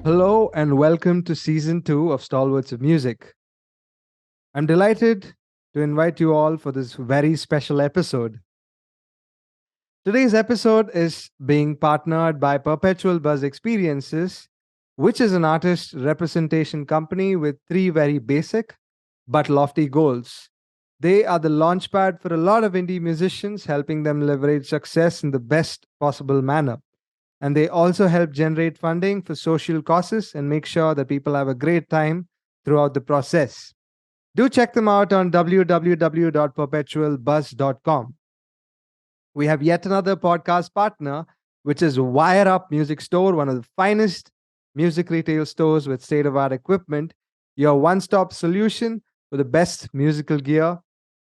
Hello and welcome to season 2 of Stalwarts of Music. I'm delighted to invite you all for this very special episode. Today's episode is being partnered by Perpetual Buzz Experiences, which is an artist representation company with three very basic but lofty goals. They are the launchpad for a lot of indie musicians, helping them leverage success in the best possible manner. And they also help generate funding for social causes and make sure that people have a great time throughout the process. Do check them out on www.perpetualbuzz.com. We have yet another podcast partner, which is Wire Up Music Store, one of the finest music retail stores with state of art equipment, your one stop solution for the best musical gear.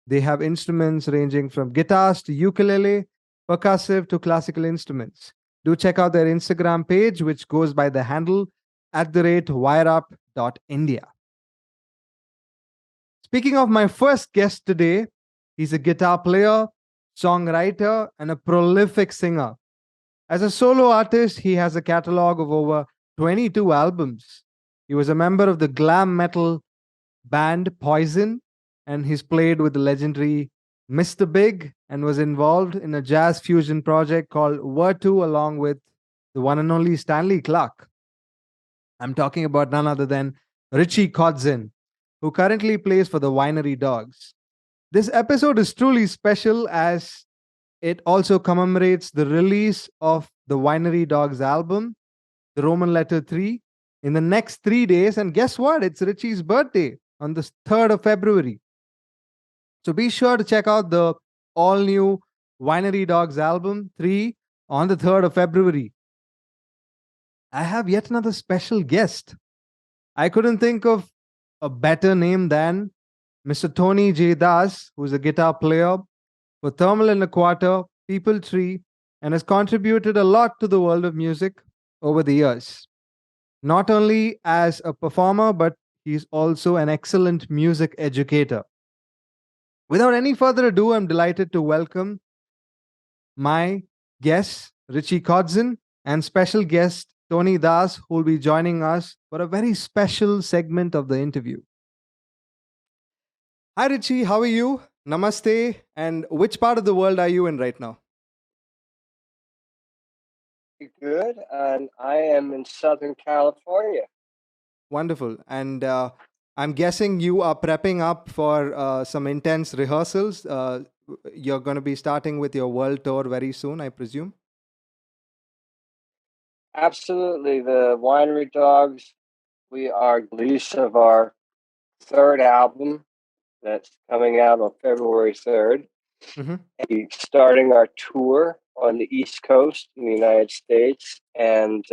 They have instruments ranging from guitars to ukulele, percussive to classical instruments. Do check out their Instagram page, which goes by the handle @wireup.india. Speaking of my first guest today, he's a guitar player, songwriter, and a prolific singer. As a solo artist, he has a catalog of over 22 albums. He was a member of the glam metal band Poison, and he's played with the legendary Mr. Big and was involved in a jazz fusion project called Vertu along with the one and only Stanley Clark. I'm talking about none other than Richie Kotzen, who currently plays for the Winery Dogs. This episode is truly special as it also commemorates the release of the Winery Dogs album, the Roman letter 3, in the next 3 days. And guess what? It's Richie's birthday on the 3rd of February. So be sure to check out the all new Winery Dogs album 3 on the 3rd of February. I have yet another special guest. I couldn't think of a better name than Mr. Tony J. Das, who's a guitar player for Thermal and a Quarter, People Tree, and has contributed a lot to the world of music over the years. Not only as a performer, but he's also an excellent music educator. Without any further ado, I'm delighted to welcome my guest, Richie Kotzen, and special guest, Tony Das, who will be joining us for a very special segment of the interview. Hi, Richie. How are you? Namaste. And which part of the world are you in right now? Good, and I am in Southern California. Wonderful. And I'm guessing you are prepping up for some intense rehearsals. You're going to be starting with your world tour very soon, I presume. Absolutely, the Winery Dogs. We are release of our third album that's coming out on February 3rd. Mm-hmm. We're starting our tour on the East Coast in the United States and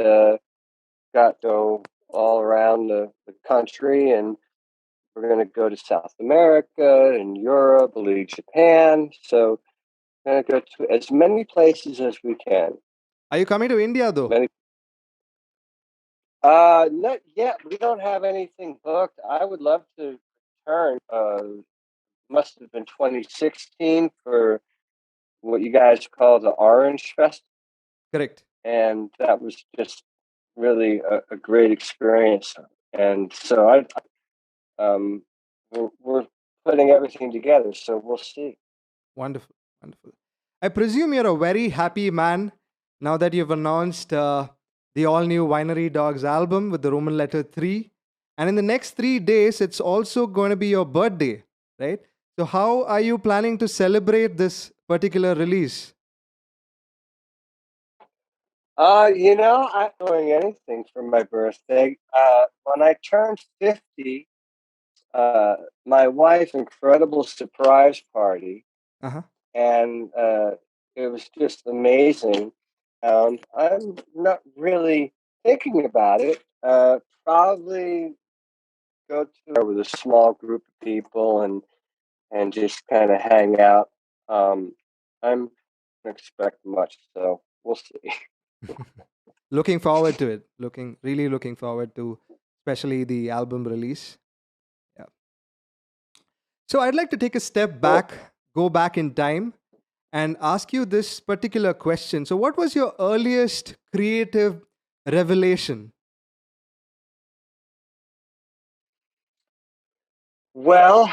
got to go all around the country. And we're going to go to South America and Europe, I believe Japan. So we're going to go to as many places as we can. Are you coming to India though? Not yet. We don't have anything booked. I would love to return. Must have been 2016 for what you guys call the Orange Fest, Correct. and that was just really a great experience. And so we're putting everything together. So we'll see. Wonderful. Wonderful. I presume you're a very happy man now that you've announced the all new Winery Dogs album with the Roman letter 3. And in the next 3 days, it's also going to be your birthday, right? So, how are you planning to celebrate this particular release? I'm not doing anything for my birthday. When I turned 50, my wife incredible surprise party, Uh-huh. and it was just amazing. I'm not really thinking about it. Probably go to with a small group of people and just kind of hang out. I'm don't expect much, so we'll see. Looking forward to it. Really looking forward to, especially the album release. Yeah. So I'd like to take a step back, go back in time, and ask you this particular question. So, what was your earliest creative revelation? Well,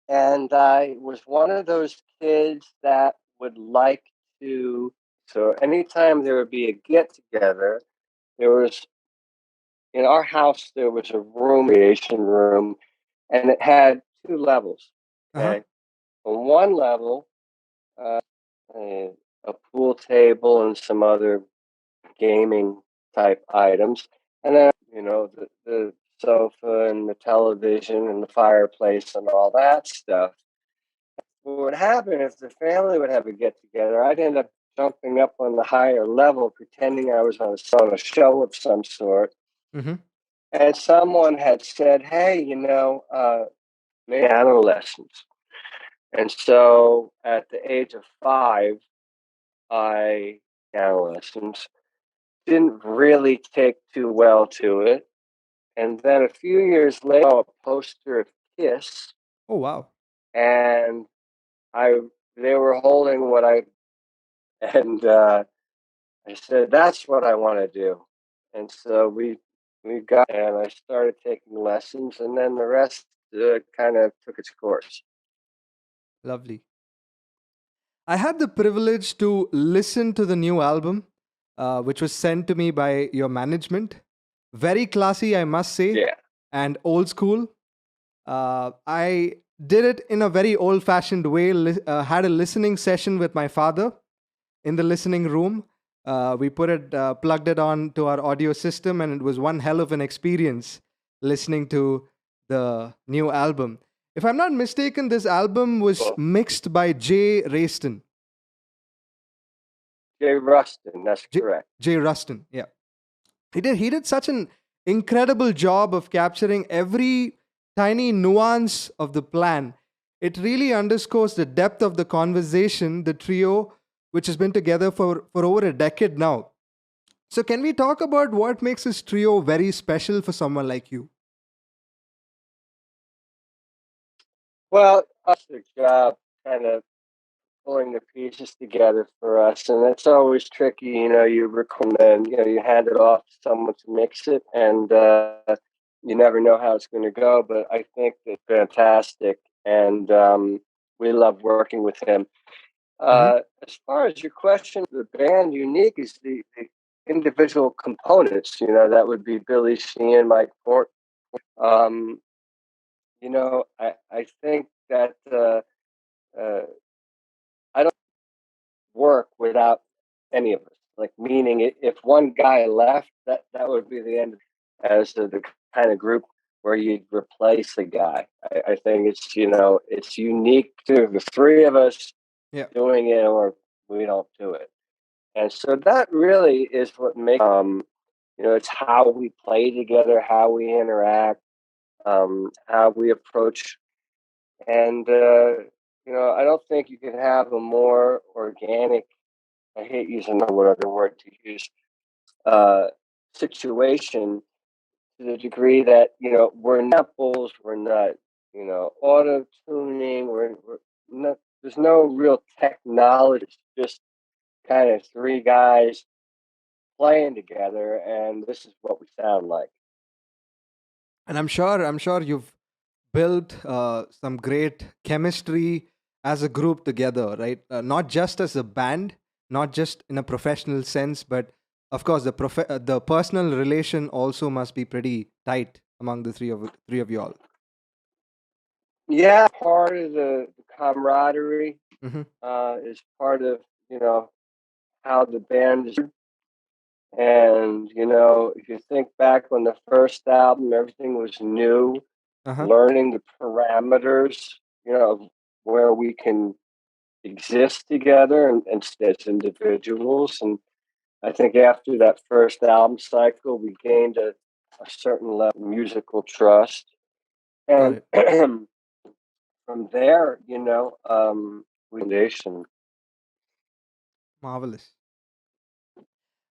and I was one of those kids that would like to. So anytime there would be a get together, there was in our house there was a room, creation room, and it had two levels. Uh-huh. Okay, on one level, a, a pool table and some other gaming type items, and then the sofa and the television and the fireplace and all that stuff. What would happen if the family would have a get together? I'd end up jumping up on the higher level, pretending I was on a show of some sort. Mm-hmm. And someone had said, "Hey, maybe piano lessons." And so, at the age of 5, I piano lessons. Didn't really take too well to it. And then a few years later, I saw a poster of Kiss, Oh, wow. and I they were holding what I and I said, "That's what I want to do." And so we got and I started taking lessons, and then the rest kind of took its course. Lovely. I had the privilege to listen to the new album, which was sent to me by your management. Very classy, I must say, Yeah. and old school. I did it in a very old fashioned way, had a listening session with my father in the listening room. We plugged it on to our audio system, and it was one hell of an experience listening to the new album. If I'm not mistaken, this album was Well, mixed by Jay Ruston. Jay Ruston, that's J- correct. Jay Ruston, yeah. He did such an incredible job of capturing every tiny nuance of the plan. It really underscores the depth of the conversation, the trio, which has been together for over a decade now. So, can we talk about what makes this trio very special for someone like you? Well, that's the job, kind of pulling the pieces together for us, and it's always tricky. You record and you hand it off to someone to mix it, and you never know how it's going to go. But I think it's fantastic, and we love working with him. Hmm. As far as your question, the band unique is the individual components. That would be Billy Sheehan, Mike Fort. Um, I think that uh, I don't work without any of us. Like meaning, if one guy left, that would be the end. As the kind of group where you replace a guy, I think it's unique to the three of us Yeah. doing it, or we don't do it. And so that really is what makes it's how we play together, how we interact, how we approach, and I don't think you could have a more organic. I hate using the what other word to use. Uh, Situation to the degree that we're not bulls, we're not auto tuning, we're not. There's no real technology. It's just kind of three guys playing together, and this is what we sound like. And I'm sure you've built some great chemistry as a group together, right? Not just as a band, not just in a professional sense, but of course the personal relation also must be pretty tight among the three of you all. Yeah, part of the camaraderie Hmm. is part of you know how the band is. And if you think back on the first album, everything was new, Uh-huh. learning the parameters, of where we can exist together and as individuals. And I think after that first album cycle, we gained a certain level of musical trust. Got And it. from there, foundation. Marvelous.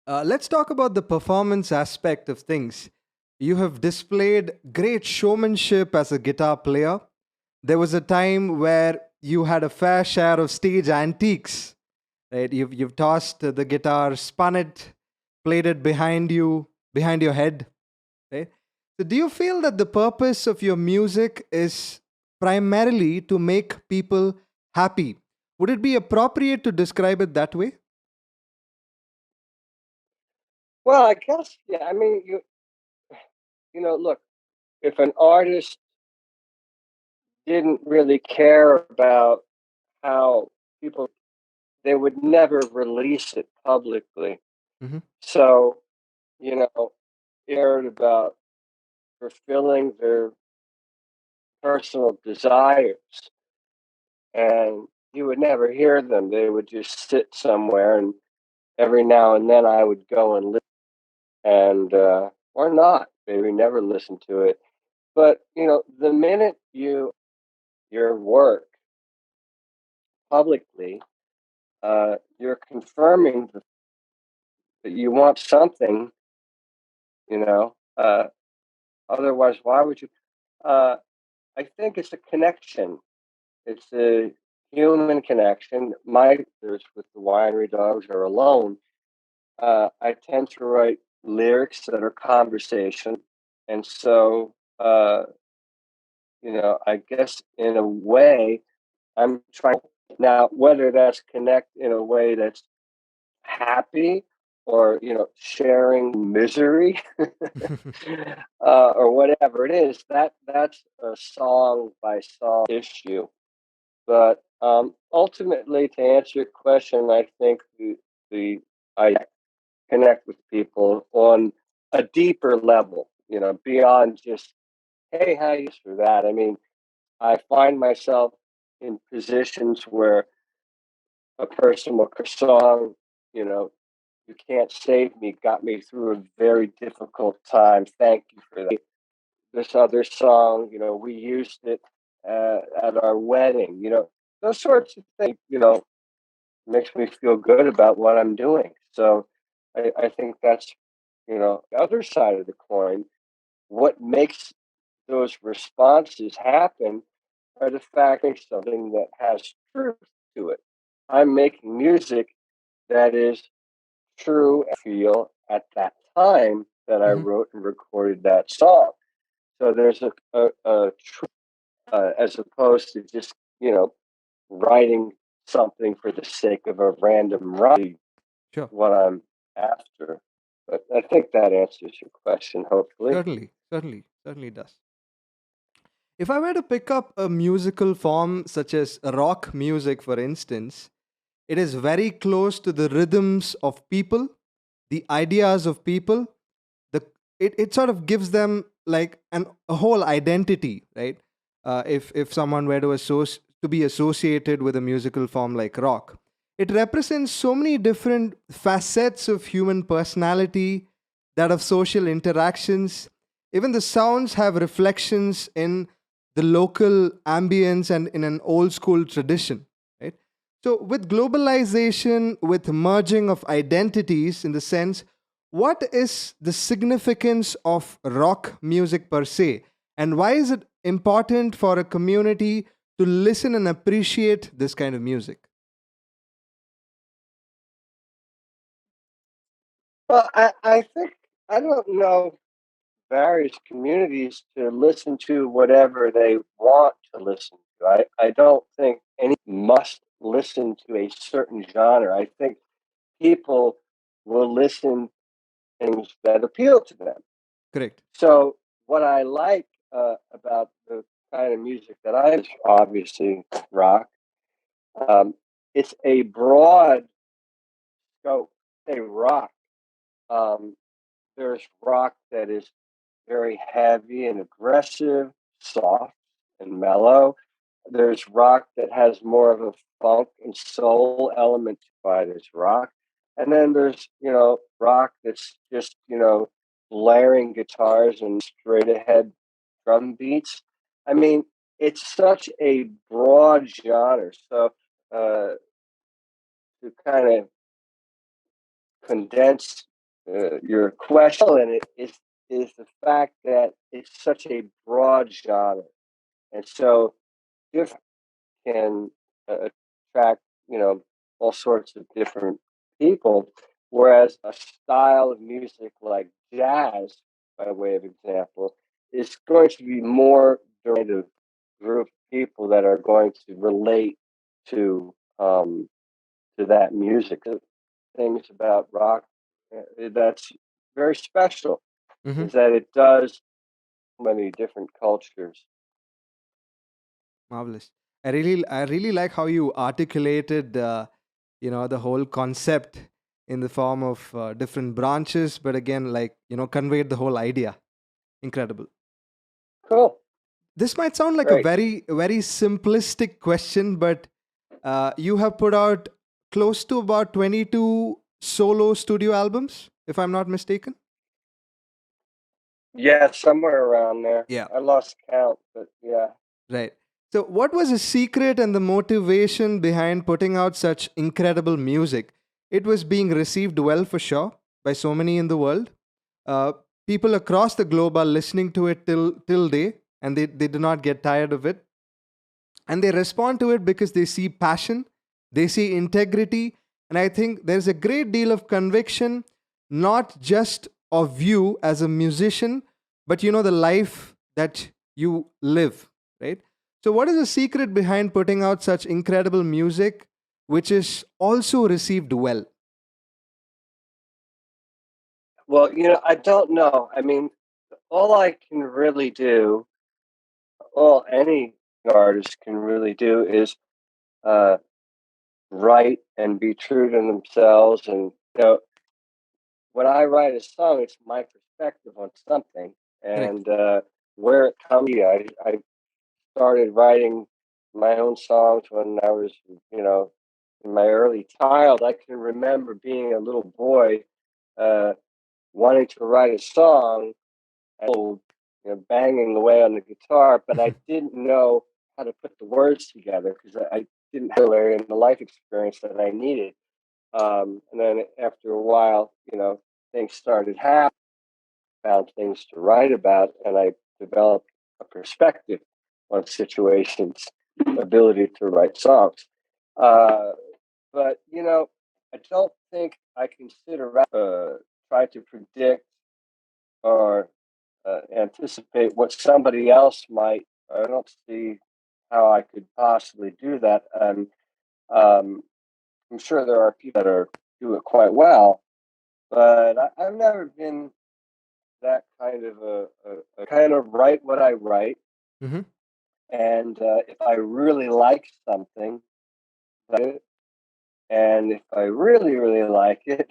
Let's talk about the performance aspect of things. You have displayed great showmanship as a guitar player. There was a time where you had a fair share of stage antiques, right? You've tossed the guitar, spun it, played it behind you, behind your head, right? So do you feel that the purpose of your music is primarily to make people happy? Would it be appropriate to describe it that way? Well, I guess, yeah. I mean, look, if an artist didn't really care about how people, they would never release it publicly. Hmm. So, you know, cared about fulfilling their personal desires, and you would never hear them. They would just sit somewhere, and every now and then I would go and listen, and or not, maybe never listen to it. But the minute your work publicly, you're confirming that you want something. You know, otherwise, why would you? Uh, I think it's a connection. It's a human connection. My there's with the Winery Dogs or alone. I tend to write lyrics that are conversation, and so I guess in a way, I'm trying now whether that's connect in a way that's happy or sharing misery or whatever it is. That's a song by song issue. But ultimately, to answer your question, I think the I connect with people on a deeper level, beyond just, hey, how you for that. I mean, I find myself in positions where a person will song, you know, you can't save me, got me through a very difficult time. Thank you for that. This other song, we used it at our wedding. Those sorts of things, makes me feel good about what I'm doing. So I think that's, the other side of the coin. What makes those responses happen are the fact of something that has truth to it. I'm making music that is true and feel at that time that I Hmm. wrote and recorded that song. So there's a truth, as opposed to just, writing something for the sake of a random writing, Sure. what I'm after. But I think that answers your question, hopefully. Certainly, certainly, certainly does. If I were to pick up a musical form such as rock music, for instance, it is very close to the rhythms of people, the ideas of people. The it sort of gives them like a whole identity, right? If someone were to be associated with a musical form like rock, it represents so many different facets of human personality, that of social interactions. Even the sounds have reflections in the local ambience and in an old school tradition, right? So, with globalization, with merging of identities in the sense, what is the significance of rock music per se? And why is it important for a community to listen and appreciate this kind of music? Well, I think, I don't know various communities to listen to whatever they want to listen to. I don't think any must listen to a certain genre. I think people will listen to things that appeal to them. Correct. So what I like about the kind of music that I is obviously rock. Um, it's a broad scope. Say rock. Um, there's rock that is very heavy and aggressive, soft and mellow. There's rock that has more of a funk and soul element by this rock. And then there's, rock that's just, blaring guitars and straight ahead drum beats. I mean, it's such a broad genre. So to kind of condense your question, and is the fact that it's such a broad genre, and so different can attract all sorts of different people. Whereas a style of music like jazz, by way of example, it's going to be more the group of people that are going to relate to that music. Things about rock that's very special Hmm. is that it does many different cultures. Marvelous. I really like how you articulated, the whole concept in the form of different branches, but again, like, conveyed the whole idea. Incredible. Cool, This might sound like a great. very simplistic question, but you have put out close to about 22 solo studio albums, if I'm not mistaken. Yeah, somewhere around there. Yeah. I lost count, but yeah. Right. So, what was the secret and the motivation behind putting out such incredible music? It was being received well for sure by so many in the world. Uh, People across the globe are listening to it till day, and they do not get tired of it. And they respond to it because they see passion, they see integrity, and I think there's a great deal of conviction, not just of you as a musician, but the life that you live, right? So what is the secret behind putting out such incredible music which is also received well? Well, I don't know. I mean, all I can really do, all any artist can really do is uh, write and be true to themselves. And when I write a song, it's my perspective on something, Correct. and where it comes. I started writing my own songs when I was, in my early child. I can remember being a little boy, uh, wanting to write a song, and, banging away on the guitar, but I didn't know how to put the words together because I didn't have the life experience that I needed. And then after a while, things started happening, found things to write about, and I developed a perspective on situations, ability to write songs. Uh, but I don't think I can sit around try to predict or anticipate what somebody else might. I don't see how I could possibly do that. I'm sure there are people that do it quite well, but I've never been that kind of a kind of write what I write, Hmm. and if I really like something, and if I really like it,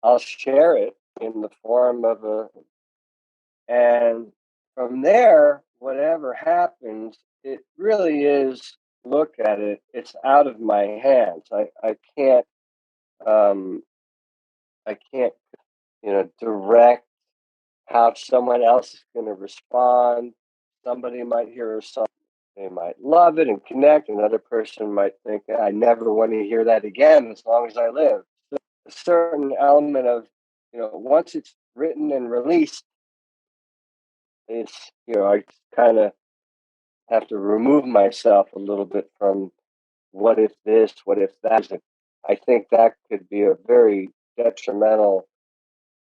I'll share it in the form of and from there, whatever happens, it really is. Look at it; it's out of my hands. Um, I can't, direct how someone else is going to respond. Somebody might hear a song, they might love it and connect. Another person might think, I never want to hear that again as long as I live. So a certain element of, once it's written and released, I kind of have to remove myself a little bit from what if this, what if that. I think that could be a very detrimental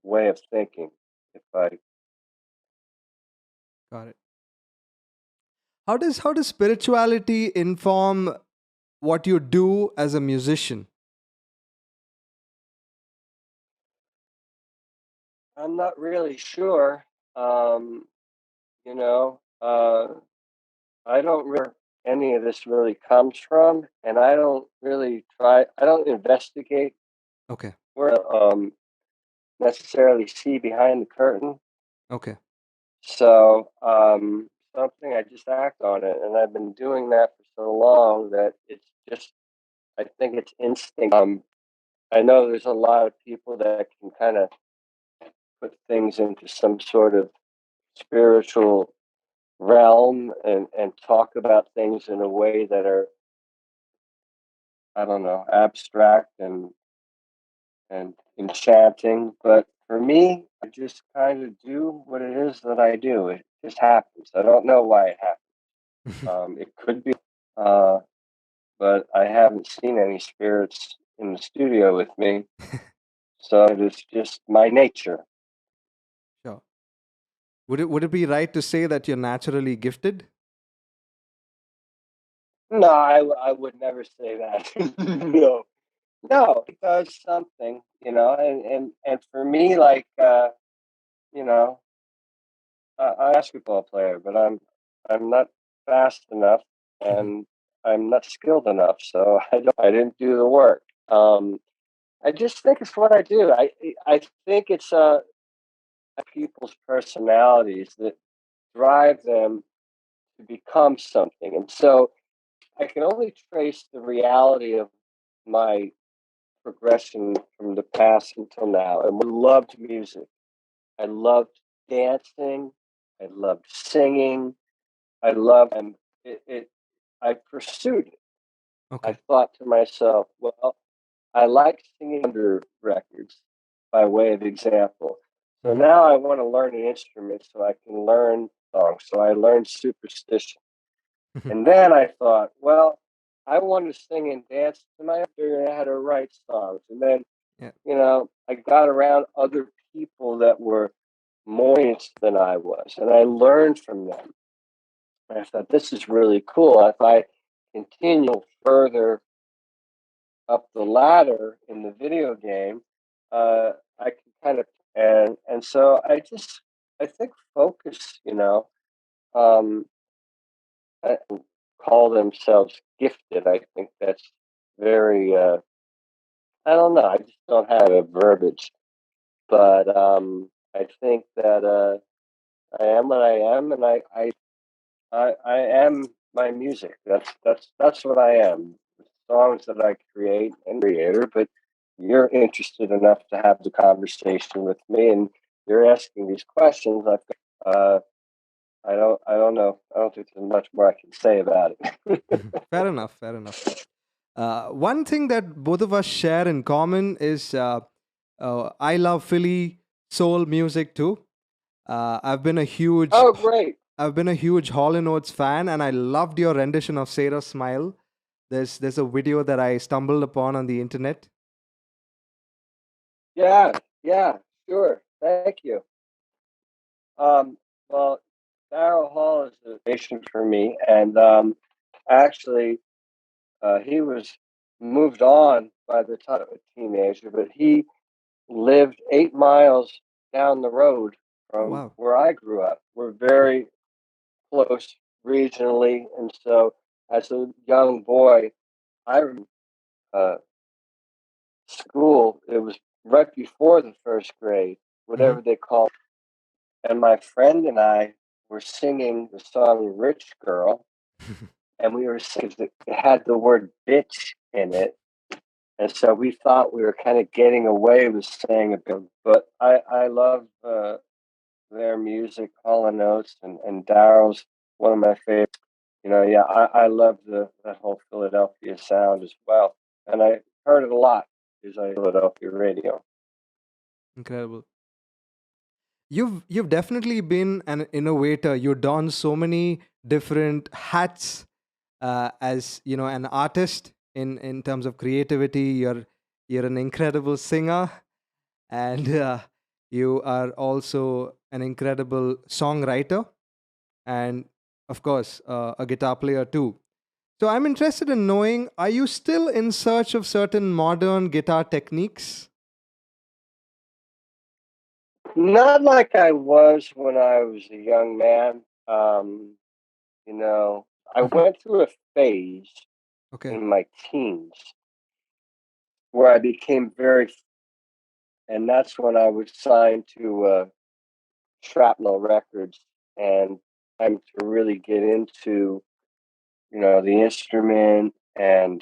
way of thinking if I Got it. How does spirituality inform what you do as a musician? I'm not really sure. Um, you know, uh, I don't really any of this really comes from, and I don't really try. I don't investigate Okay. where necessarily see behind the curtain. Okay. So something I just act on it, and I've been doing that for so long that it's just. I think it's instinct. I know there's a lot of people that can kind of put things into some sort of spiritual realm and talk about things in a way that are, I don't know, abstract and enchanting. But for me, I just kind of do what it is that I do. It just happens. I don't know why it happens. It could be, uh, but I haven't seen any spirits in the studio with me, so it is just my nature. Sure. Would it be right to say that you're naturally gifted? No, I would never say that. No, no, it does something, and for me, like, you know, I'm a basketball player, but I'm not fast enough, and I'm not skilled enough, so I didn't do the work. I just think it's what I do. I think it's people's personalities that drive them to become something, and so I can only trace the reality of my progression from the past until now. And I loved music. I loved dancing. I loved singing. I loved, and I pursued it. I Okay. thought to myself, well, I like singing under records by way of example. So Hmm. now I want to learn an instrument so I can learn songs. So I learned superstition. And then I thought, well, I want to sing and dance to my and I had to write songs. And then, Yeah. I got around other people that were more experienced than I was, and I learned from them. And I thought, this is really cool. If I continue further up the ladder in the video game, I can kind of and so I think focus, um, I call themselves gifted. I think that's very I don't know. I just don't have a verbiage, but I think that I am what I am, and I am my music. That's what I am. The songs that I create and creator, but you're interested enough to have the conversation with me, and you're asking these questions. I don't know. I don't think there's much more I can say about it. Fair enough. Fair enough. One thing that both of us share in common is I love Philly soul music too. I've been a huge Oh, great! Hall and Oates fan, and I loved your rendition of Sarah Smile. There's a video that I stumbled upon on the internet. Yeah, yeah, sure. Thank you. Well, Daryl Hall is a nation for me, and actually, he was moved on by the time of a teenager, but he lived 8 miles down the road from Wow. where I grew up. We're very close regionally, and so as a young boy, I remember uh, school. It was right before the first grade, Hmm. whatever they call it. And my friend and I were singing the song "Rich Girl," and we were singing it had the word "bitch" in it. And so we thought we were kind of getting away with saying a bit, but I love their music, Hall and Oates, and Daryl's one of my favorites. Yeah, I love that whole Philadelphia sound as well, and I heard it a lot because I Philadelphia radio. Incredible. You've definitely been an innovator. You don so many different hats as an artist in terms of creativity. You're an incredible singer, and you are also an incredible songwriter, and of course a guitar player too. So I'm interested in knowing, are you still in search of certain modern guitar techniques? Not like I was when I was a young man. I went through a phase Okay. in my teens where I became very, and that's when I was signed to Shrapnel Records, and I'm to really get into, the instrument and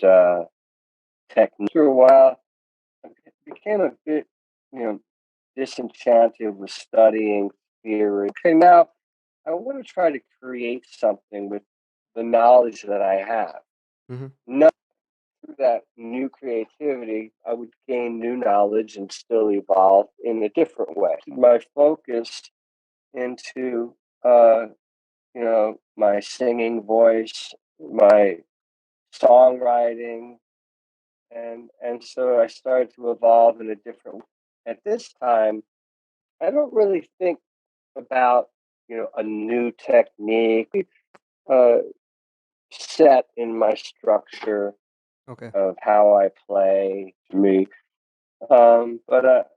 technique. After a while, I became a bit, you know, disenchanted with studying theory. Okay, now I want to try to create something with the knowledge that I have. Hmm. Not through that new creativity, I would gain new knowledge and still evolve in a different way. My focus into, my singing voice, my songwriting, and so I started to evolve in a different way. At this time, I don't really think about a new technique uh, set in my structure Okay. of how I play to me. But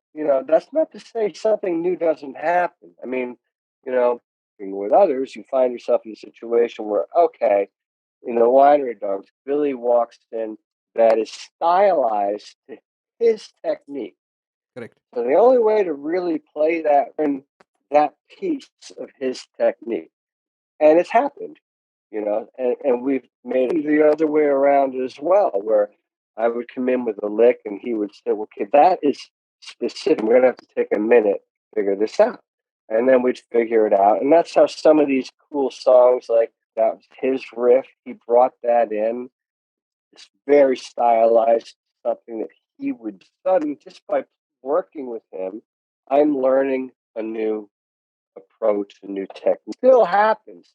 that's not to say something new doesn't happen. I mean, working with others, you find yourself in a situation where, okay, Winery Dogs, Billy walks in that is stylized to his technique. Correct. So the only way to really play that piece of his technique, and it's happened, and we've made it the other way around as well, where I would come in with a lick and he would say, okay, that is specific. We're gonna have to take a minute to figure this out. And then we'd figure it out. And that's how some of these cool songs, like that was his riff, he brought that in. It's very stylized, something that he would suddenly, just by working with him, I'm learning a new approach, a new technique. Still happens.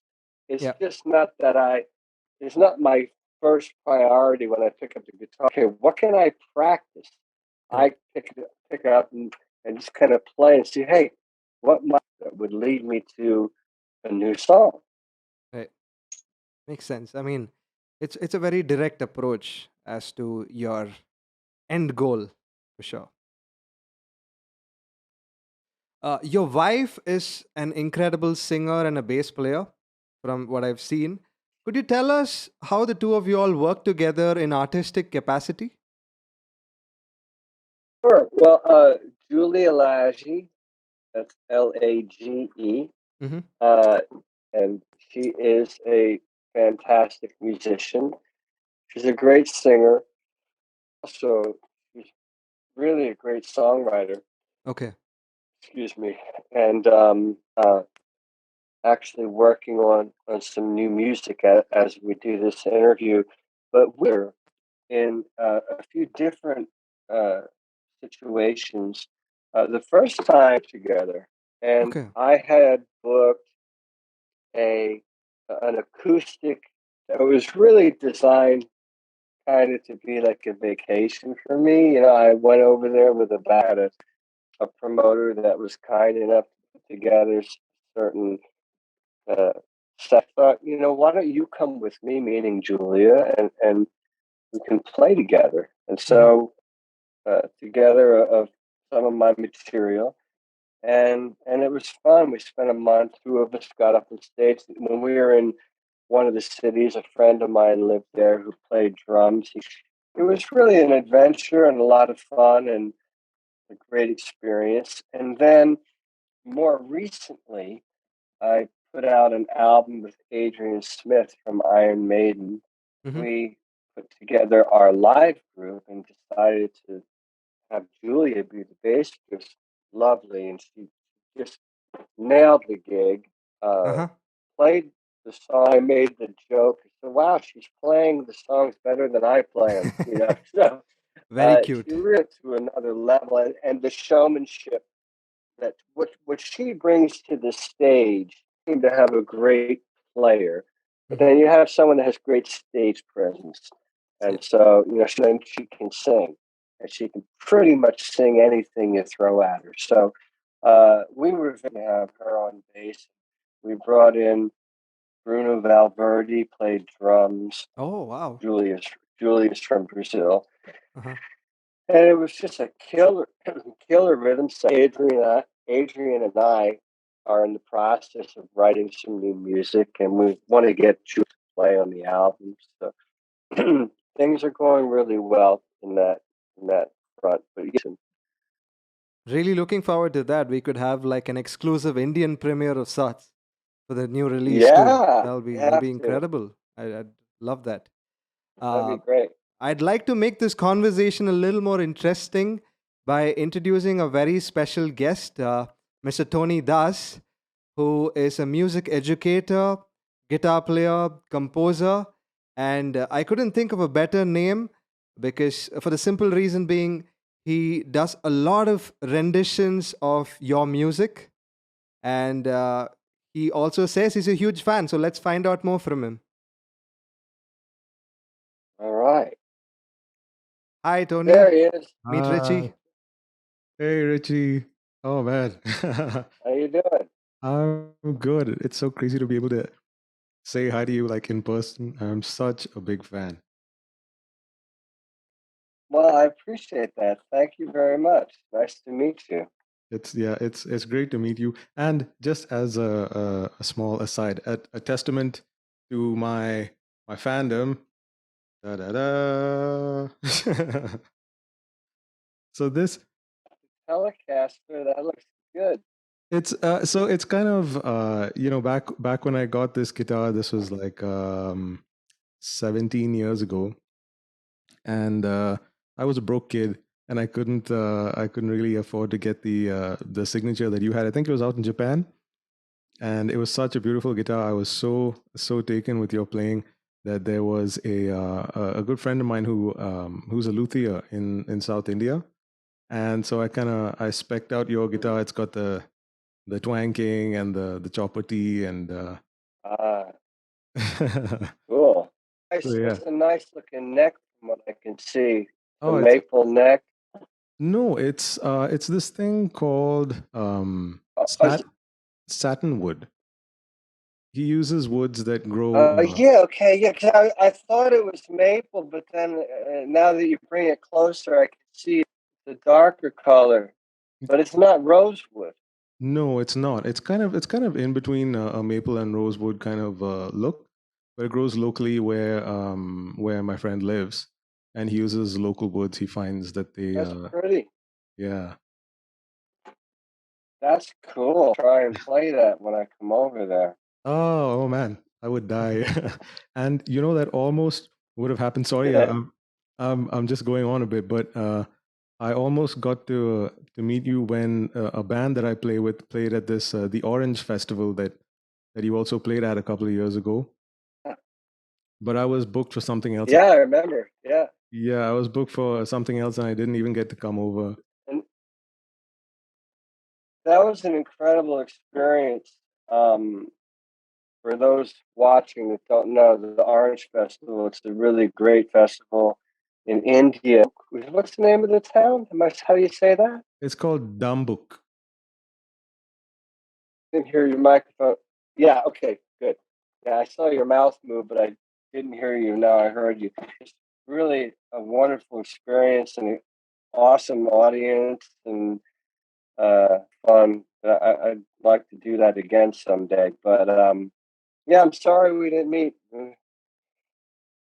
It's Yeah. just not that it's not my first priority when I pick up the guitar. Okay, what can I practice? I Correct. pick it up and just kind of play and see, hey, what might that would lead me to a new song? Right. Makes sense. I mean, it's a very direct approach as to your end goal, for sure. Your wife is an incredible singer and a bass player, from what I've seen. Could you tell us how the two of you all work together in artistic capacity? Sure. Well, Julia Lage, that's Lage, Mm-hmm. uh, and she is a fantastic musician. She's a great singer. Also, she's really a great songwriter. Okay. Excuse me, and actually working on some new music as we do this interview. But we're in a few different uh, situations. The first time together, and Okay. I had booked a an acoustic that was really designed kind of to be like a vacation for me. I went over there with a promoter that was kind enough to put together certain uh, stuff. Thought, why don't you come with me, meaning Julia, and we can play together. And Mm-hmm. so together of some of my material, and it was fun. We spent a month. Two of us got up on stage. When we were in one of the cities, a friend of mine lived there who played drums. It was really an adventure and a lot of fun and a great experience. And then more recently, I put out an album with Adrian Smith from Iron Maiden. Mm-hmm. We put together our live group and decided to have Julia be the bass. Just lovely, and she just nailed the gig. Uh, Uh-huh. Played the song. I made the joke. I said, "Wow, she's playing the songs better than I play them." So Very she cute. really to another level, and the showmanship that what she brings to the stage. Seem to have a great player, but Mm-hmm. then you have someone that has great stage presence, Yeah. and so she can sing, and she can pretty much sing anything you throw at her. So we were going to have her on bass. We brought in Bruno Valverde, played drums. Oh, wow. Julius Julius from Brazil, Uh-huh. and it was just a killer, killer rhythm. So Adrian and I are in the process of writing some new music, and we want to get Jules to play on the album. So things are going really well in that front. But yes, Really looking forward to that. We could have like an exclusive Indian premiere of sorts for the new release too. yeah, That'll you be that'll have be to. incredible. I'd love that. That'd Uh, be great. I'd like to make this conversation a little more interesting by introducing a very special guest, Mr. Tony Das, who is a music educator, guitar player, composer, and I couldn't think of a better name because, for the simple reason being, he does a lot of renditions of your music, and he also says he's a huge fan. So let's find out more from him. All right, Hi, there Tony. he is. Meet Richie. Hey Richie. Oh man. How you doing? I'm good. It's so crazy to be able to say hi to you like in person. I'm such a big fan. Well, I appreciate that. Thank you very much. Nice to meet you. It's great to meet you. And just as a small aside, a testament to my fandom. Da, da, da. So this Telecaster, that looks good. it's kind of back when I got this guitar, this was like 17 years ago, and I was a broke kid, and I couldn't really afford to get the signature that you had. I think it was out in Japan, and it was such a beautiful guitar. I was so taken with your playing that there was a good friend of mine who's a luthier in South India, and so I specced out your guitar. It's got the twanking and the chopper T and Ah, so cool. Nice. yeah. It's a nice looking neck from what I can see. The Oh, it's maple neck. no, it's this thing called Oh, oh, satin wood. He uses woods that grow. yeah, okay, yeah. Because I thought it was maple, but then now that you bring it closer, I can see the darker color. But it's not rosewood. No, it's not. It's kind of in between a maple and rosewood kind of look, but it grows locally where my friend lives, and he uses local woods. He finds that they That's pretty. yeah. That's cool. Try and play that when I come over there. Oh man, I would die. And you know that almost would have happened. Sorry, I'm just going on a bit, but I almost got to meet you when a band that I play with played at this the Orange Festival that you also played at a couple of years ago. But I was booked for something else. Yeah, I remember. Yeah. Yeah, I was booked for something else, and I didn't even get to come over. And that was an incredible experience. Um, for those watching that don't know, the Orange Festival, it's a really great festival in India. What's the name of the town? How do you say that? It's called Dambuk. Didn't hear your microphone. Yeah, okay, good. Yeah, I saw your mouth move, but I didn't hear you. Now I heard you. It's really a wonderful experience and an awesome audience and fun. I'd like to do that again someday. But yeah, I'm sorry we didn't meet.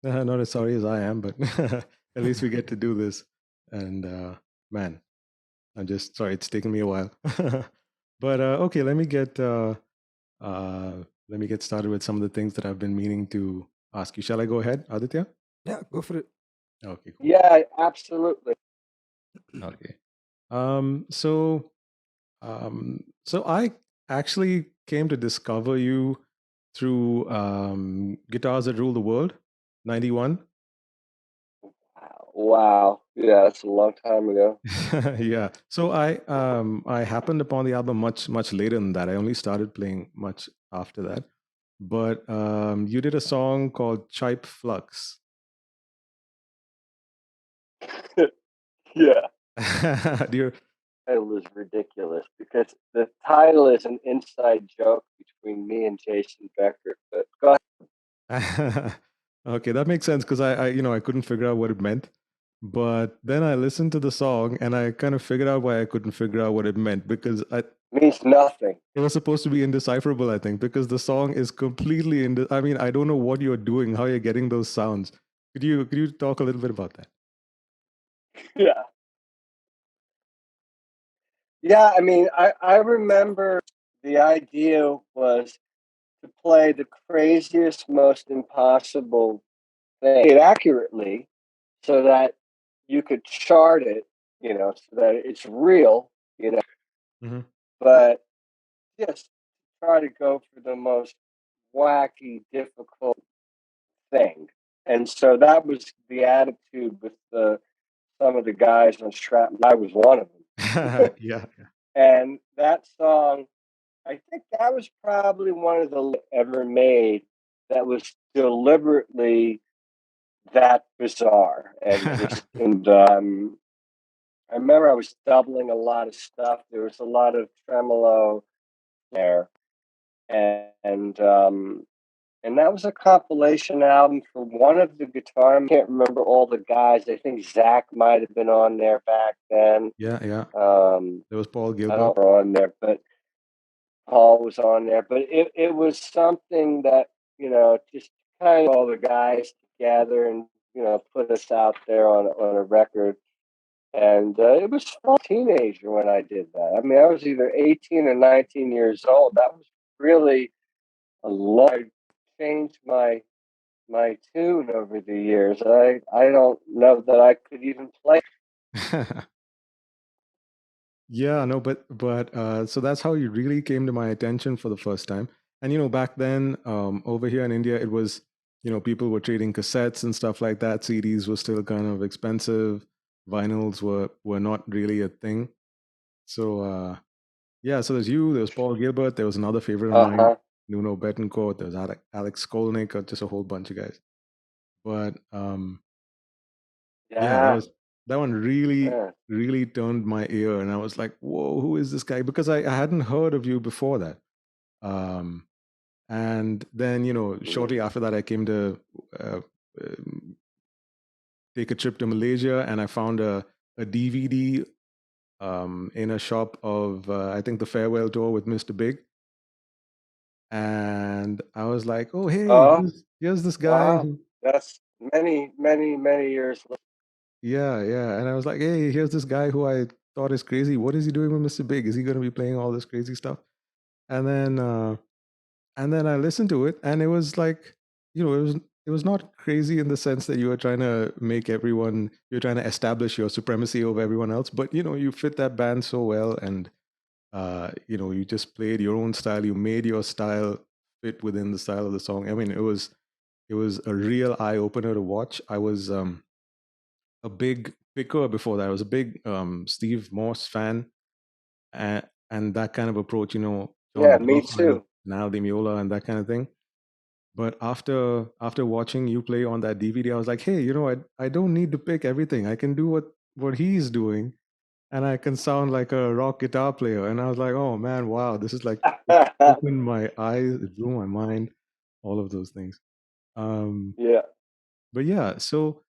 Not as sorry as I am, but at least we get to do this. And man, I'm just sorry it's taken me a while. But okay, uh, let me get started with some of the things that I've been meaning to ask you. Shall I go ahead, Aditya? Yeah, go for it. Okay, cool. Yeah, absolutely. Okay. Um, so so I actually came to discover you through Guitars That Rule the World, 91. Wow. Yeah, that's a long time ago. Yeah. So I happened upon the album much later than that. I only started playing much after that. But you did a song called Chipe Flux. Yeah. Do you It was ridiculous because the title is an inside joke between me and Jason Becker. But go Okay, that makes sense because I couldn't figure out what it meant. But then I listened to the song and I kind of figured out why I couldn't figure out what it meant because means nothing. it was supposed to be indecipherable, I think, because the song is completely I mean, I don't know what you're doing, how you're getting those sounds. Could you talk a little bit about that? Yeah. Yeah, I mean, I remember the idea was to play the craziest, most impossible thing accurately so that you could chart it, so that it's real, Hmm. but just try to go for the most wacky, difficult thing. And so that was the attitude with some of the guys on Shrapnel. I was one of them. Yeah. And that song, I think that was probably one of the ever made that was deliberately that bizarre and just and I remember I was doubling a lot of stuff. There was a lot of tremolo there, and that was a compilation album for one of the guitar. I can't remember all the guys. I think Zach might have been on there back then. Yeah, yeah. There was Paul I Gilbert. don't know on there, but Paul was on there. But it was something that, just kind of all the guys together and, put us out there on a record. And it was a teenager when I did that. I mean, I was either 18 or 19 years old. That was really a lot. I changed my tune over the years. I don't know that I could even play. Yeah, no, but so that's how you really came to my attention for the first time. And back then, over here in India, it was, people were trading cassettes and stuff like that. CDs were still kind of expensive. Vinyls were not really a thing. So yeah, so there's you, there was Paul Gilbert, there was another favorite of mine, Nuno Betancourt, there was Alex Skolnick, just a whole bunch of guys. But yeah, that one really turned my ear, and I was like, whoa, who is this guy? Because I hadn't heard of you before that. And then, shortly after that, I came to take a trip to Malaysia, and I found a DVD in a shop of, I think, the Farewell Tour with Mr. Big. And I was like, oh, hey, here's this guy. Wow. That's many, many, many years later. Yeah, yeah. And I was like, hey, here's this guy who I thought is crazy. What is he doing with Mr. Big? Is he going to be playing all this crazy stuff? And then I listened to it, and it was like, it was not crazy in the sense that you were trying to you're trying to establish your supremacy over everyone else, but you fit that band so well, and you just played your own style. You made your style fit within the style of the song. I mean, it was a real eye opener to watch. I was a big picker before that. I was a big Steve Morse fan, and that kind of approach, John Me Belfry too. and Al Di Meola and that kind of thing. But after watching you play on that DVD, I was like, hey, I don't need to pick everything. I can do what he's doing, and I can sound like a rock guitar player. And I was like, oh man, wow, this is like, it opened my eyes, it blew my mind, all of those things. Yeah. But yeah, so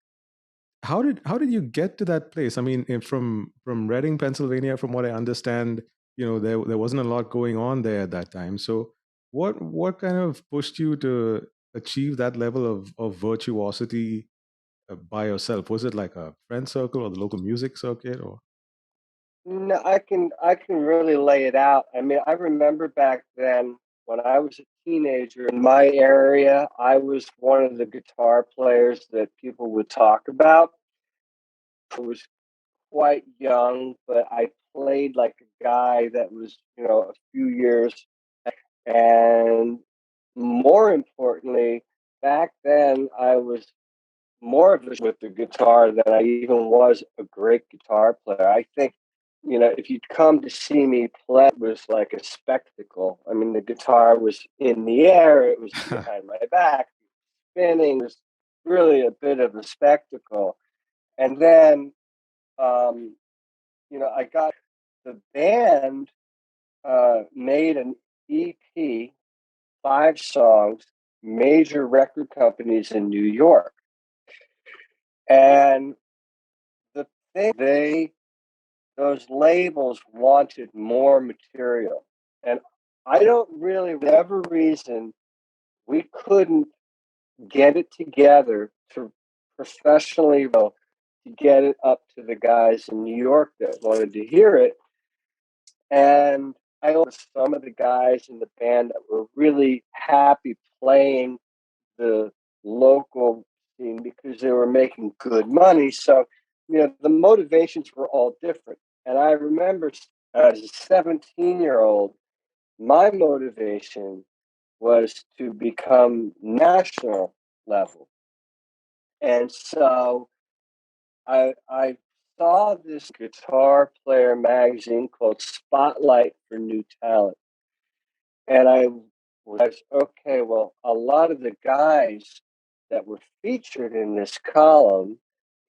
how did you get to that place? I mean, from Reading, Pennsylvania, from what I understand, there wasn't a lot going on there at that time. So what kind of pushed you to achieve that level of virtuosity by yourself? Was it like a friend circle or the local music circuit, or? No, I can really lay it out. I mean, I remember back then when I was a teenager in my area, I was one of the guitar players that people would talk about. I was quite young, but I played like a guy that was, a few years. And more importantly, back then I was more of a with the guitar than I even was a great guitar player. I think, if you'd come to see me play, it was like a spectacle. I mean, the guitar was in the air, it was behind my back, spinning. It was really a bit of a spectacle. And then, I got the band made an EP, 5 songs, major record companies in New York. And the thing, those labels wanted more material. And I don't really, whatever reason, we couldn't get it together to professionally to get it up to the guys in New York that wanted to hear it. And I know some of the guys in the band that were really happy playing the local scene because they were making good money. So, the motivations were all different. And I remember as a 17-year-old, my motivation was to become national level. And so I saw this guitar player magazine called Spotlight for New Talent. And I was, okay, well, a lot of the guys that were featured in this column,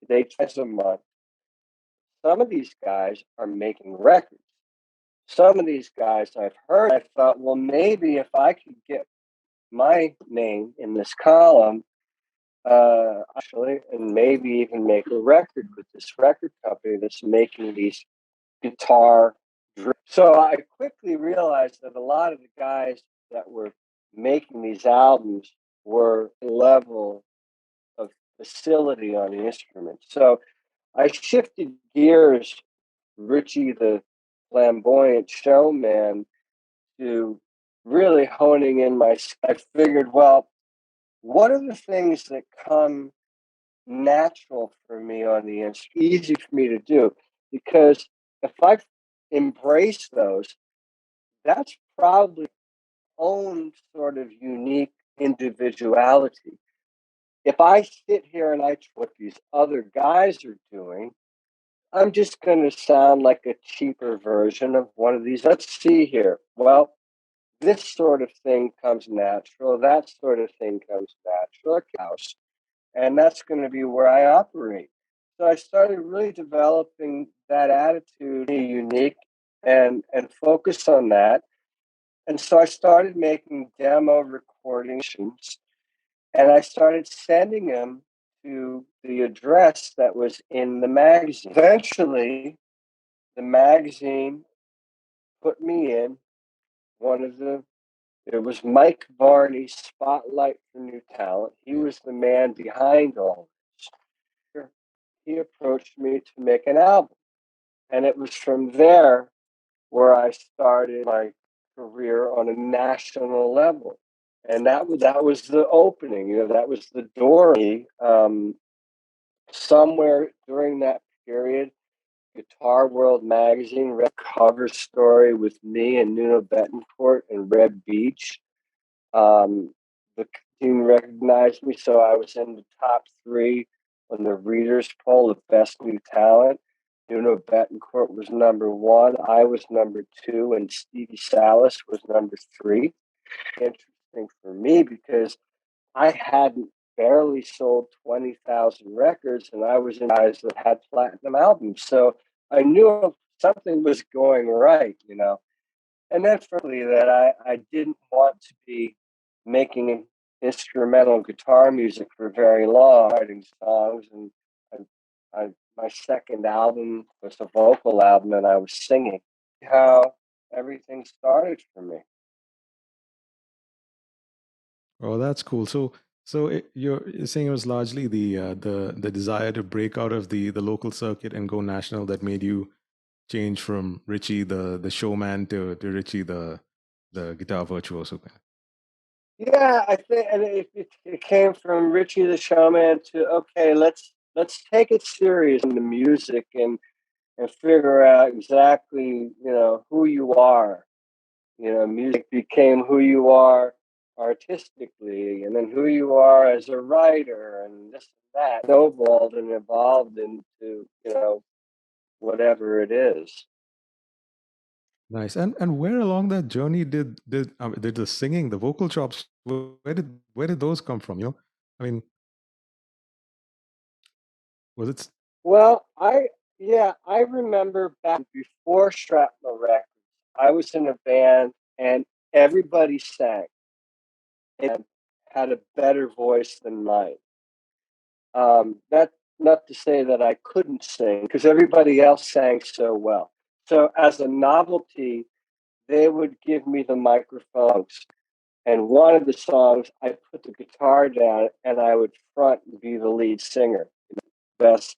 they twice a month, some of these guys are making records. some of these guys I've heard, I thought, well, maybe if I could get my name in this column, actually, and maybe even make a record with this record company that's making these guitar. So I quickly realized that a lot of the guys that were making these albums were level of facility on the instrument. So I shifted gears, Richie the flamboyant showman, to really honing in I figured, well, what are the things that come natural for me on the instrument, easy for me to do? Because if I embrace those, that's probably own sort of unique individuality. If I sit here and I try what these other guys are doing, I'm just going to sound like a cheaper version of one of these. Let's see here. Well, this sort of thing comes natural. That sort of thing comes natural. House. And that's going to be where I operate. So I started really developing that attitude, unique, and focus on that. And so I started making demo recordings, and I started sending them to the address that was in the magazine. Eventually, the magazine put me in one of the, it was Mike Varney's Spotlight for New Talent. He was the man behind all this. He approached me to make an album. And it was from there where I started my career on a national level. And that was the opening, that was the door. Somewhere during that period, Guitar World magazine read a cover story with me and Nuno Betancourt and Red Beach. The team recognized me, so I was in the top 3 on the readers poll of best new talent. Nuno Betancourt was number 1, I was number 2, and Stevie Salas was number 3. Interesting for me because I hadn't barely sold 20,000 records, and I was in guys that had platinum albums. So I knew something was going right. And then finally that I didn't want to be making instrumental guitar music for very long, writing songs. And my second album was a vocal album, and I was singing. How everything started for me. Oh, that's cool. You're saying it was largely the desire to break out of the local circuit and go national that made you change from Richie the showman to Richie the guitar virtuoso kind of. Yeah, I think, and it came from Richie the Showman to, okay, let's take it serious in the music and figure out exactly who you are. Music became who you are artistically, and then who you are as a writer, and this and that snowballed and evolved into whatever it is. Nice. And where along that journey did the singing, the vocal chops, where did those come from? I mean, was it? Well, I remember back before Shrapnel Records, I was in a band and everybody sang and had a better voice than mine. That not to say that I couldn't sing, because everybody else sang so well. So as a novelty, they would give me the microphones, and one of the songs I put the guitar down and I would front and be the lead singer. Best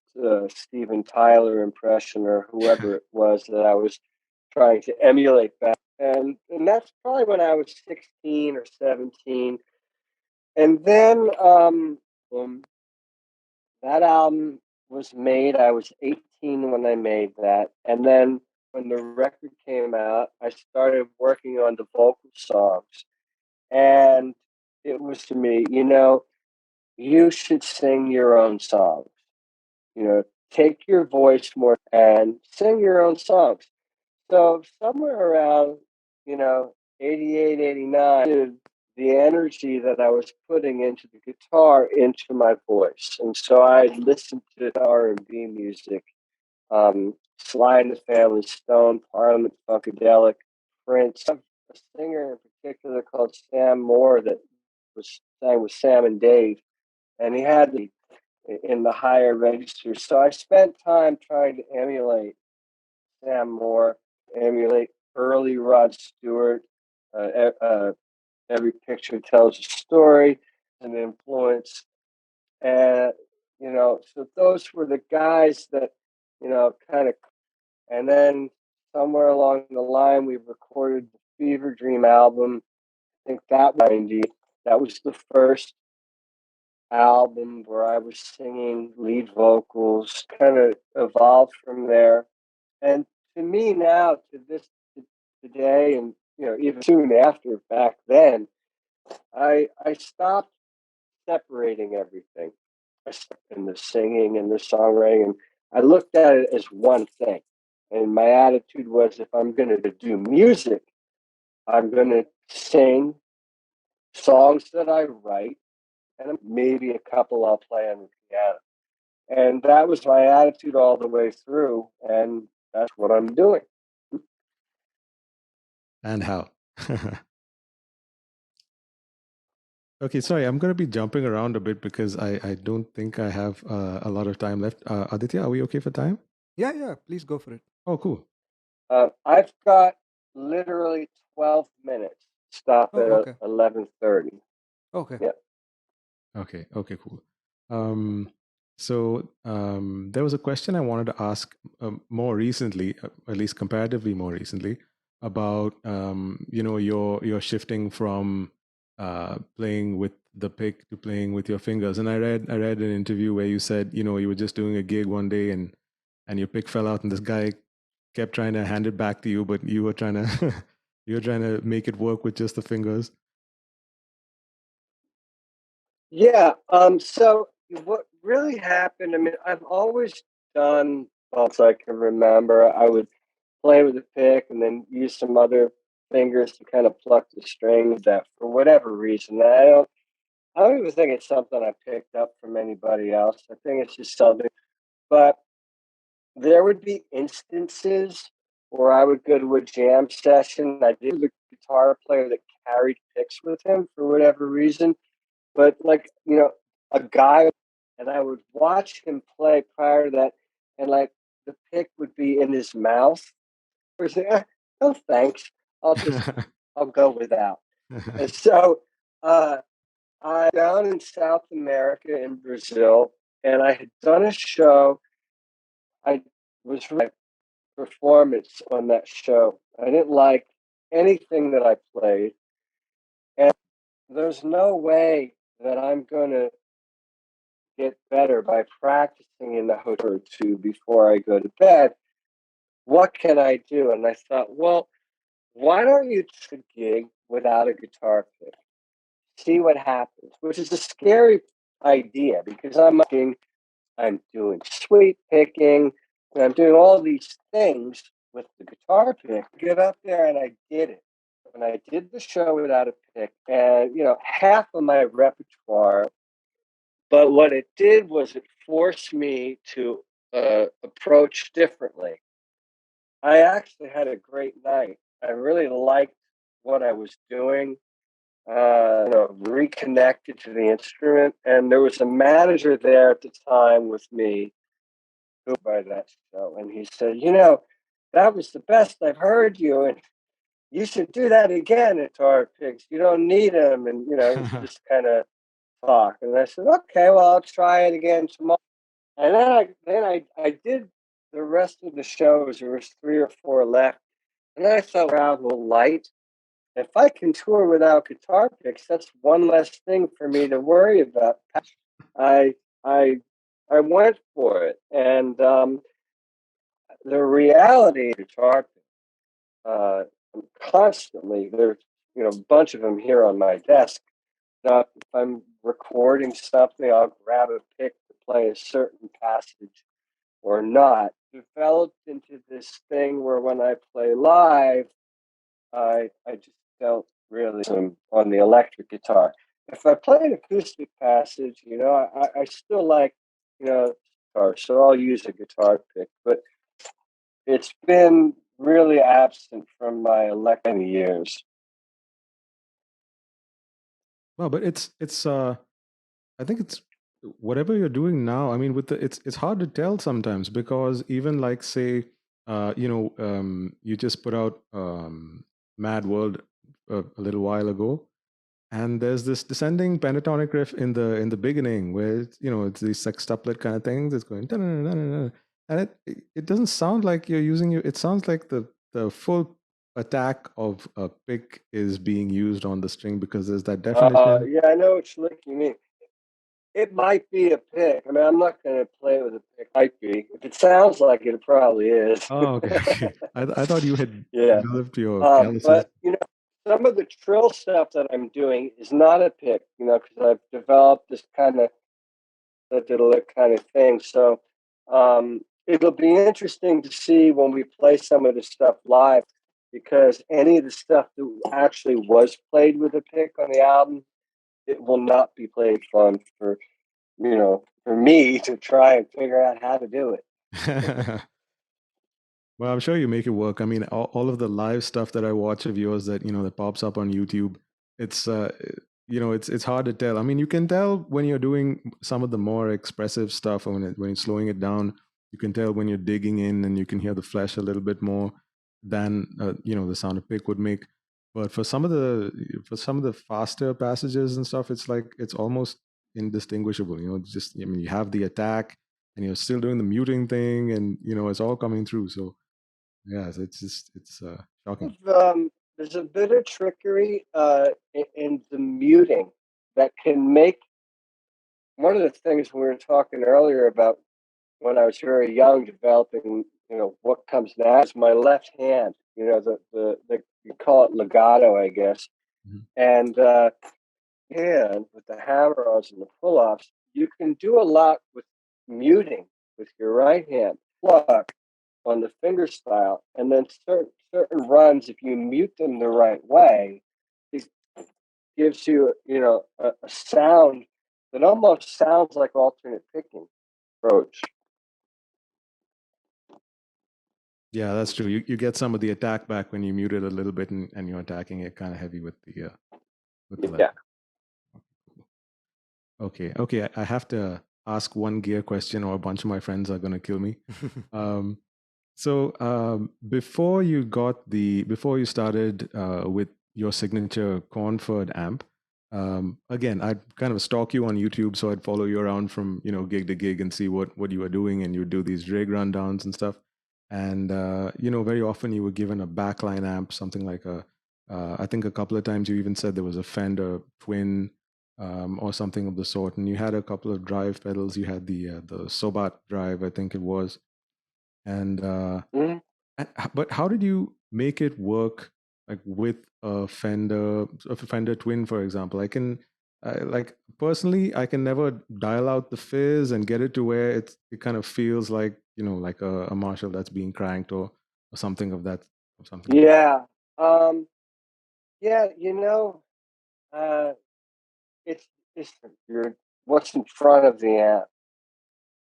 Steven Tyler impression or whoever it was that I was trying to emulate back. And that's probably when I was 16 or 17. And then that album was made. I was 18 when I made that. And then when the record came out, I started working on the vocal songs. And it was to me, you should sing your own songs. Take your voice more and sing your own songs. So somewhere around, 88, 89, the energy that I was putting into the guitar into my voice. And so I listened to R&B music Sly and the Family Stone, Parliament Funkadelic, Prince. A singer in particular called Sam Moore that sang with Sam and Dave, and he had the in the higher register. So I spent time trying to emulate Sam Moore, emulate early Rod Stewart. Every picture tells a story, an influence, and so those were the guys that kind of. And then somewhere along the line, we recorded the Fever Dream album. I think that was 90. That was the first album where I was singing lead vocals, kind of evolved from there. And to me now, to this today, and even soon after back then, I stopped separating everything. In the singing and the songwriting, and I looked at it as one thing. And my attitude was, if I'm going to do music, I'm going to sing songs that I write, and maybe a couple I'll play on the piano. And that was my attitude all the way through, and that's what I'm doing. And how? Okay, sorry, I'm going to be jumping around a bit because I don't think I have a lot of time left. Aditya, are we okay for time? Yeah, please go for it. Oh, cool. I've got literally 12 minutes. Stop at okay. 11:30. Okay. Yeah. Okay, cool. There was a question I wanted to ask more recently, at least comparatively more recently, about your shifting from playing with the pick to playing with your fingers. And I read an interview where you said you were just doing a gig one day and your pick fell out and this guy kept trying to hand it back to you, but you were trying to make it work with just the fingers. Yeah. So what really happened? I mean, I've always done as I can remember. I would play with a pick and then use some other fingers to kind of pluck the strings. That for whatever reason, I don't even think it's something I picked up from anybody else. I think it's just something. But there would be instances where I would go to a jam session. I did the guitar player that carried picks with him for whatever reason. But a guy, and I would watch him play prior to that, and the pick would be in his mouth. Or say, no thanks, I'll go without. And so I down in South America in Brazil, and I had done a show. I was performance on that show. I didn't like anything that I played, and there's no way that I'm going to get better by practicing in the hotel or two before I go to bed. What can I do? And I thought, well, why don't you do a gig without a guitar pick? See what happens, which is a scary idea because I'm doing sweep picking, and I'm doing all these things with the guitar pick. Get up there, and I did it. And I did the show without a pick, and half of my repertoire. But what it did was it forced me to approach differently. I actually had a great night. I really liked what I was doing. Reconnected to the instrument, and there was a manager there at the time with me who by that show, and he said, that was the best I've heard you, and you should do that again at Tar Pigs. You don't need them, and just kind of talk. And I said, okay, well, I'll try it again tomorrow. And then I did the rest of the shows. There was 3 or 4 left, and then I thought, travel light. If I can tour without guitar picks, that's one less thing for me to worry about. I went for it, and the reality of guitar picks, constantly there's a bunch of them here on my desk. If I'm recording something, I'll grab a pick to play a certain passage or not. Developed into this thing where when I play live, I just don't really on the electric guitar. If I play an acoustic passage, I still like guitar, so I'll use a guitar pick. But it's been really absent from my electric years. Well, but it's I think it's whatever you're doing now. I mean, with the it's hard to tell sometimes because even like say, you just put out Mad World a little while ago, and there's this descending pentatonic riff in the beginning where it's these sextuplet kind of things. It's going "dun-dun-dun-dun-dun," and it doesn't sound like you're using your. It sounds like the full attack of a pick is being used on the string because there's that definition. Yeah, I know what you mean. It might be a pick. I mean, I'm not going to play it with a pick. Might be. If it sounds like it, it probably is. Oh, okay, okay. I thought you had Yeah. developed your calluses. But some of the trill stuff that I'm doing is not a pick. Because I've developed this kind of thing. So it'll be interesting to see when we play some of the stuff live, because any of the stuff that actually was played with a pick on the album, it will not be played fun for me to try and figure out how to do it. Well, I'm sure you make it work. I mean, all of the live stuff that I watch of yours that pops up on YouTube, it's it's hard to tell. I mean, you can tell when you're doing some of the more expressive stuff, or when you're slowing it down. You can tell when you're digging in, and you can hear the flesh a little bit more than the sound a pick would make. But for some of the faster passages and stuff, it's like it's almost indistinguishable. Just I mean, you have the attack, and you're still doing the muting thing, and it's all coming through. So yeah, it's shocking. There's a bit of trickery in the muting that can make one of the things we were talking earlier about when I was very young, developing, what comes now is my left hand. The you call it legato, I guess, Mhm. and hand with the hammer-ons and the pull-offs, you can do a lot with muting with your right hand. Pluck on the finger style, and then certain runs, if you mute them the right way, it gives you a sound that almost sounds like alternate picking approach. Yeah, that's true. You get some of the attack back when you mute it a little bit, and you're attacking it kind of heavy with the left. Yeah. Okay. I have to ask one gear question, or a bunch of my friends are gonna kill me. Um, before you started with your signature Cornford amp, again, I'd kind of stalk you on YouTube, so I'd follow you around from gig to gig and see what you were doing, and you do these rig rundowns and stuff. And very often you were given a backline amp, something like I think a couple of times you even said there was a Fender Twin or something of the sort, and you had a couple of drive pedals. You had the Sobat drive, I think it was, and Mhm. but how did you make it work, like with a Fender Twin, for example? Like personally, I can never dial out the fizz and get it to where it kind of feels like like a Marshall that's being cranked, or something of that, or something. Yeah. Yeah. Uh, it's you're what's in front of the amp.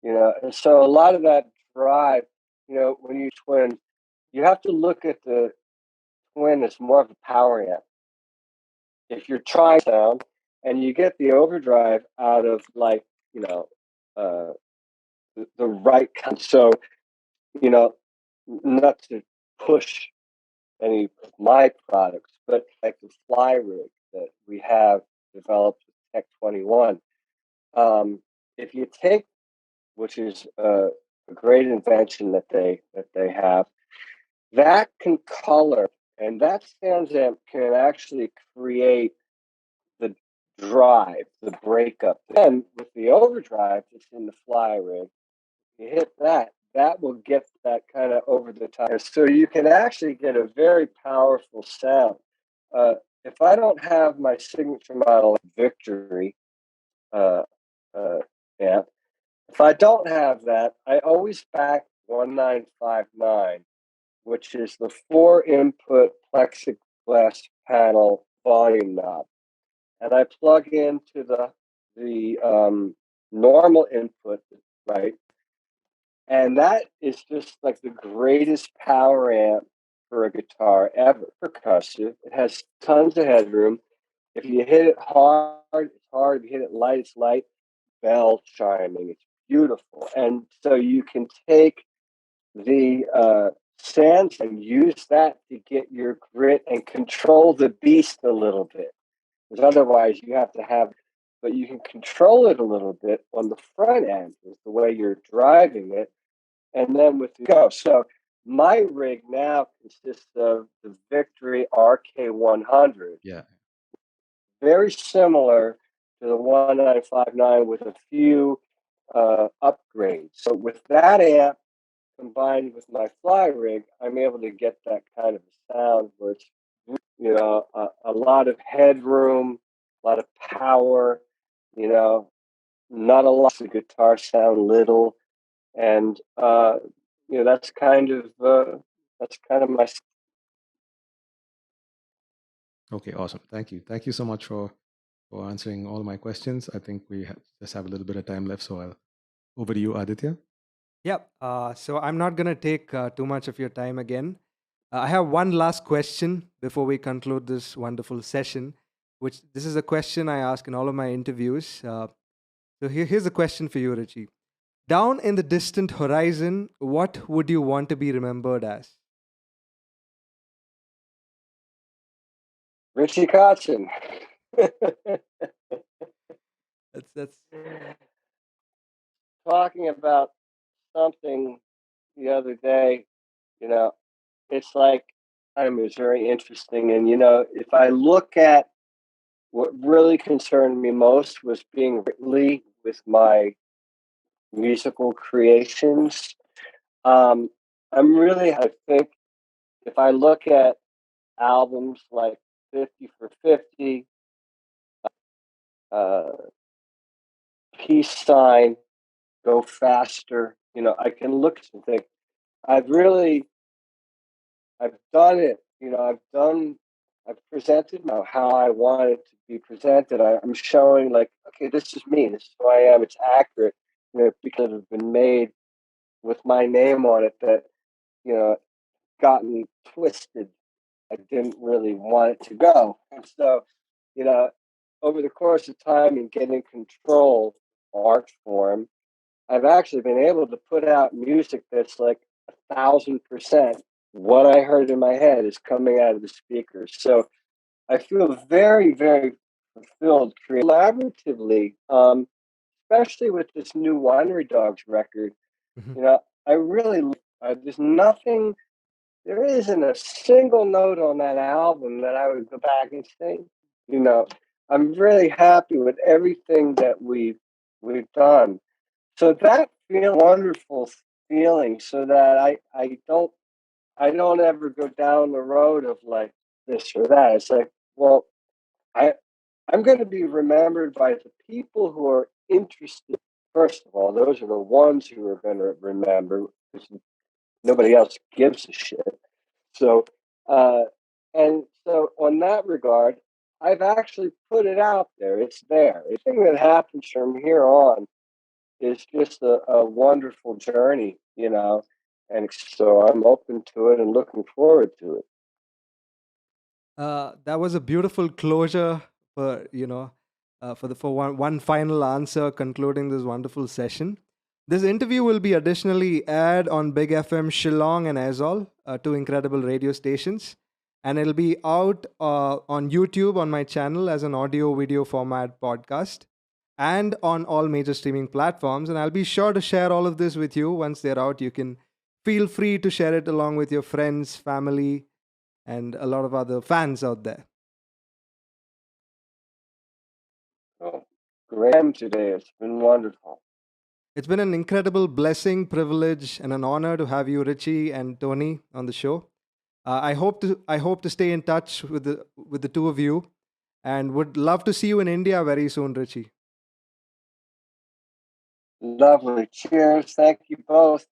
And so a lot of that drive, when you twin, you have to look at the twin as more of a power amp. If you're trying sound and you get the overdrive out of like, uh, the right kind. So, not to push any of my products, but like the fly rig that we have developed with Tech 21. If you take, which is a great invention that they have, that can color, and that Sans amp can actually create the drive, the breakup. Then with the overdrive that's in the fly rig, you hit that will get that kind of over the top. So you can actually get a very powerful sound. If I don't have my signature model Victory uh, amp, if I don't have that, I always back 1959, which is the 4-input plexiglass panel volume knob, and I plug into the normal input, right? And that is just like the greatest power amp for a guitar ever. Percussive. It has tons of headroom. If you hit it hard, it's hard. If you hit it light, it's light. Bell chiming. It's beautiful. And so you can take the sands and use that to get your grit and control the beast a little bit. Because otherwise you have to have, but you can control it a little bit on the front end, is the way you're driving it. And then with the go. So my rig now consists of the Victory RK100. Yeah. Very similar to the 1959 with a few upgrades. So with that amp combined with my fly rig, I'm able to get that kind of a sound where it's, a lot of headroom, a lot of power, not a lot of guitar sound little. And that's kind of my. Okay, awesome. Thank you. Thank you so much for answering all my questions. I think we just have a little bit of time left, so I'll over to you, Aditya. Yep. So I'm not going to take too much of your time again. I have one last question before we conclude this wonderful session, which this is a question I ask in all of my interviews. Here's a question for you, Richie. Down in the distant horizon, what would you want to be remembered as? Richie Kotzen. That's Talking about something the other day, it's like it was very interesting. And if I look at what really concerned me most was being Ridley with my musical creations. I think if I look at albums like 50 for 50, Peace Sign, Go Faster, I can look and think, I've done it. I've presented now how I want it to be presented. I'm showing like, okay, this is me. This is who I am. It's accurate, because it's been made with my name on it that, gotten twisted. I didn't really want it to go. And so, over the course of time and getting control art form, I've actually been able to put out music that's like 1,000% what I heard in my head is coming out of the speakers. So I feel very, very fulfilled collaboratively, especially with this new Winery Dogs record. I really, there isn't a single note on that album that I would go back and sing. I'm really happy with everything that we've done. So that wonderful feeling, so that I don't ever go down the road of like this or that. It's like, well, I'm going to be remembered by the people who are interested. First of all, those are the ones who are going to remember, because nobody else gives a shit. So, and so on that regard, I've actually put it out there. It's there. Everything that happens from here on is just a wonderful journey, and so I'm open to it and looking forward to it. That was a beautiful closure for for one final answer concluding this wonderful session. This interview will be additionally aired on Big FM Shillong and Aizol, two incredible radio stations, and it'll be out on YouTube on my channel as an audio video format podcast, and on all major streaming platforms. And I'll be sure to share all of this with you once they're out. You can feel free to share it along with your friends, family, and a lot of other fans out there. Oh, great today. It's been wonderful. It's been an incredible blessing, privilege, and an honor to have you, Richie and Tony, on the show. I hope to stay in touch with the two of you, and would love to see you in India very soon, Richie. Lovely. Cheers. Thank you both.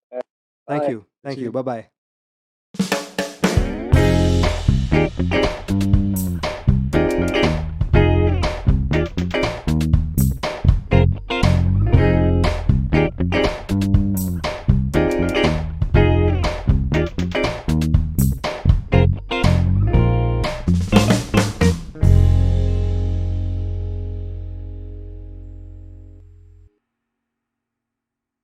Thank you. Bye bye.